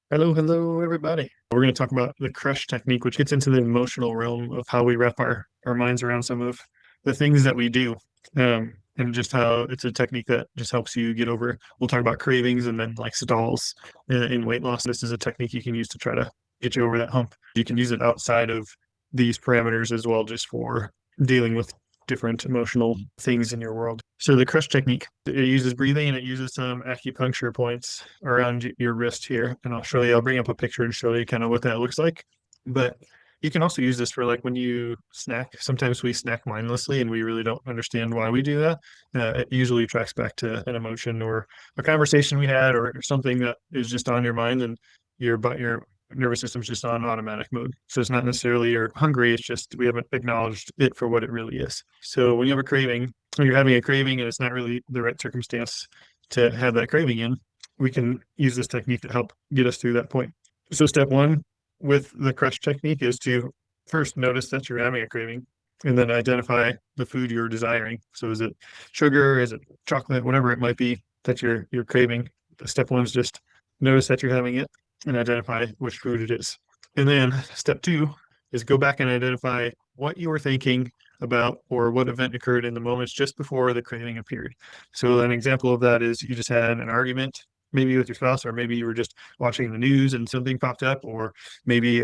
Hello, everybody. We're going to talk about the crush technique, which gets into the emotional realm of how we wrap our minds around some of the things that we do, and just how it's a technique that just helps you get over. We'll talk about cravings and then like stalls in weight loss. This is a technique you can use to try to get you over that hump. You can use it outside of these parameters as well, just for dealing with different emotional things in your world. So the crush technique, it uses breathing and it uses some acupuncture points around your wrist here. And I'll bring up a picture and show you kind of what that looks like. But you can also use this for like when you snack. Sometimes we snack mindlessly and we really don't understand why we do that. It usually tracks back to an emotion or a conversation we had or something that is just on your mind, and your nervous system's just on automatic mode. So it's not necessarily you're hungry, it's just we haven't acknowledged it for what it really is. So when you have a craving, or you're having a craving and it's not really the right circumstance to have that craving in, we can use this technique to help get us through that point. So step one with the crush technique is to first notice that you're having a craving and then identify the food you're desiring. So is it sugar, is it chocolate, whatever it might be that you're craving. Step one is just notice that you're having it and identify which food it is. And then step two is go back and identify what you were thinking about or what event occurred in the moments just before the craving appeared. So an example of that is you just had an argument, maybe with your spouse, or maybe you were just watching the news and something popped up, or maybe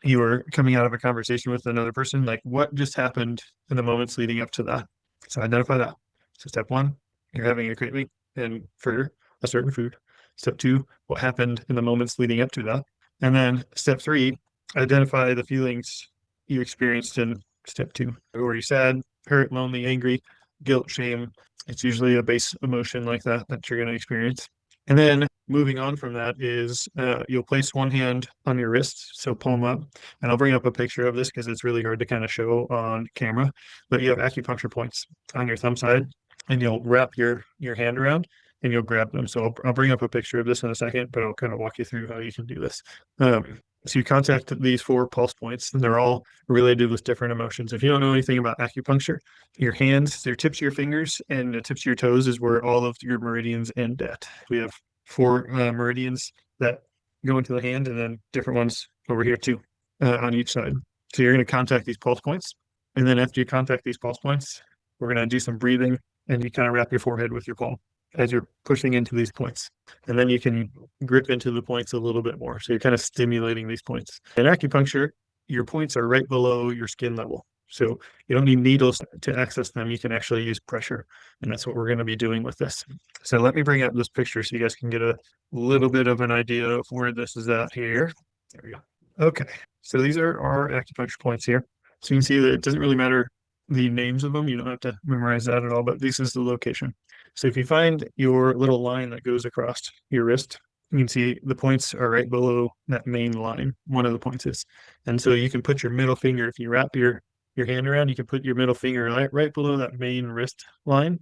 you were coming out of a conversation with another person. Like what just happened in the moments leading up to that? So identify that. So step one, you're having a craving and for a certain food. Step two, what happened in the moments leading up to that. And then step three, identify the feelings you experienced in step two. Were you sad, hurt, lonely, angry, guilt, shame? It's usually a base emotion like that you're going to experience. And then moving on from that is you'll place one hand on your wrist, so palm up. And I'll bring up a picture of this because it's really hard to kind of show on camera. But you have acupuncture points on your thumb side, and you'll wrap your hand around and you'll grab them. So I'll bring up a picture of this in a second, but I'll kind of walk you through how you can do this. So you contact these four pulse points, and they're all related with different emotions. If you don't know anything about acupuncture, your hands, their tips of your fingers, and the tips of your toes is where all of your meridians end at. We have four meridians that go into the hand, and then different ones over here too on each side. So you're going to contact these pulse points, and then after you contact these pulse points, we're going to do some breathing, and you kind of wrap your forehead with your palm as you're pushing into these points. And then you can grip into the points a little bit more. So you're kind of stimulating these points. In acupuncture, your points are right below your skin level. So you don't need needles to access them. You can actually use pressure. And that's what we're going to be doing with this. So let me bring up this picture so you guys can get a little bit of an idea of where this is at here. There we go. Okay. So these are our acupuncture points here. So you can see that it doesn't really matter the names of them. You don't have to memorize that at all, but this is the location. So if you find your little line that goes across your wrist, you can see the points are right below that main line. One of the points is. And so you can put your middle finger, if you wrap your hand around, you can put your middle finger right below that main wrist line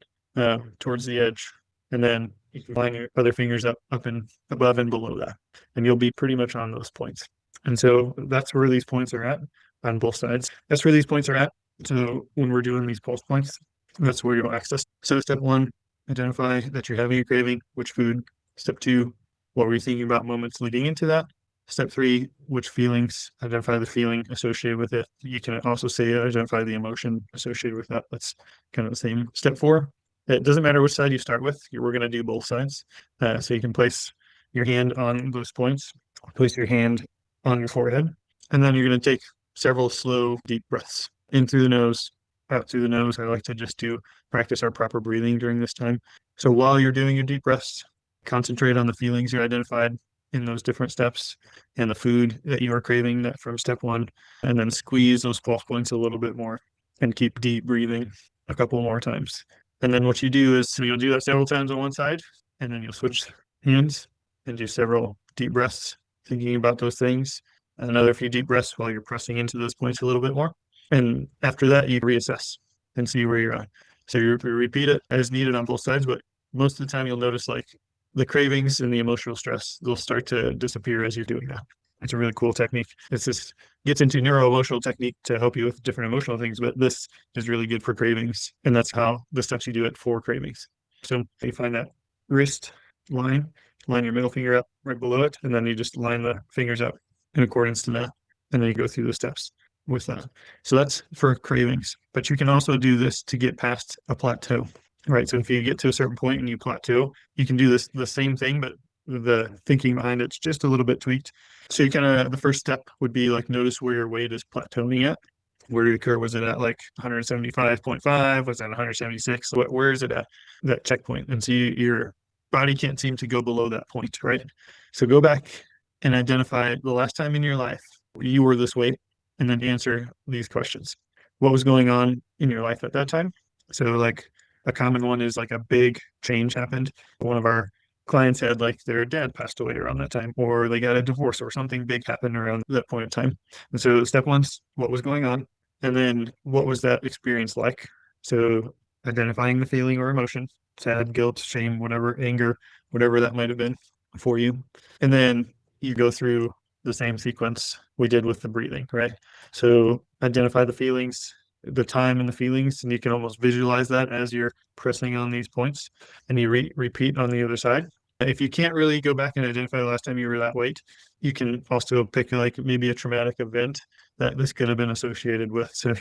towards the edge. And then you can line your other fingers up and above and below that. And you'll be pretty much on those points. And so that's where these points are at on both sides. That's where these points are at. So when we're doing these pulse points, that's where you'll access. So step one, identify that you're having a craving, which food. Step two, what were you thinking about moments leading into that? Step three, which feelings, identify the feeling associated with it. You can also say identify the emotion associated with that. That's kind of the same. Step four, it doesn't matter which side you start with. We're going to do both sides. So you can place your hand on those points, place your hand on your forehead, and then you're going to take several slow, deep breaths in through the nose, out through the nose. I like to just practice our proper breathing during this time. So while you're doing your deep breaths, concentrate on the feelings you identified in those different steps and the food that you are craving that from step one, and then squeeze those pulse points a little bit more and keep deep breathing a couple more times. And then what you do is you'll do that several times on one side, and then you'll switch hands and do several deep breaths, thinking about those things. And another few deep breaths while you're pressing into those points a little bit more. And after that, you reassess and see where you're at. So you repeat it as needed on both sides, but most of the time you'll notice like the cravings and the emotional stress, they'll start to disappear as you're doing that. It's a really cool technique. It's just gets into neuro-emotional technique to help you with different emotional things, but this is really good for cravings. And that's how the steps you do it for cravings. So you find that wrist line, line your middle finger up right below it, and then you just line the fingers up in accordance to that. And then you go through the steps with that. So that's for cravings. But you can also do this to get past a plateau, right? So if you get to a certain point and you plateau, you can do this the same thing, but the thinking behind it's just a little bit tweaked. So you kind of, the first step would be like notice where your weight is plateauing at. Where did it occur? Was it at like 175.5? Was that 176? Where is it at that checkpoint? And so your body can't seem to go below that point, right? So go back and identify the last time in your life you were this weight, and then answer these questions. What was going on in your life at that time? So like a common one is like a big change happened. One of our clients had like their dad passed away around that time, or they got a divorce, or something big happened around that point in time. And so step one's what was going on, and then what was that experience like? So identifying the feeling or emotion, sad, guilt, shame, whatever, anger, whatever that might have been for you. And then you go through the same sequence we did with the breathing, right? So identify the feelings, the time and the feelings, and you can almost visualize that as you're pressing on these points, and you repeat on the other side. If you can't really go back and identify the last time you were that weight, you can also pick like maybe a traumatic event that this could have been associated with. So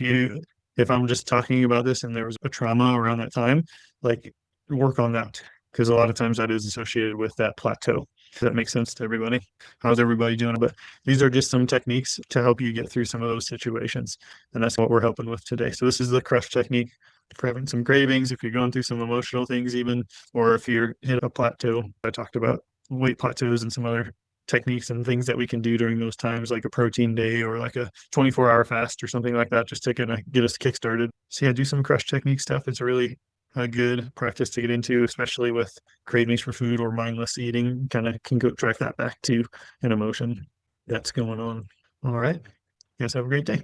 if I'm just talking about this and there was a trauma around that time, like work on that, because a lot of times that is associated with that plateau. Does that make sense to everybody? How's everybody doing? But these are just some techniques to help you get through some of those situations. And that's what we're helping with today. So this is the crush technique, preventing some cravings, if you're going through some emotional things even, or if you're hit a plateau. I talked about weight plateaus and some other techniques and things that we can do during those times, like a protein day or like a 24-hour fast or something like that, just to kind of get us kickstarted. So yeah, do some crush technique stuff. It's really a good practice to get into, especially with cravings for food or mindless eating. Kind of can go track that back to an emotion that's going on. All right. You guys have a great day.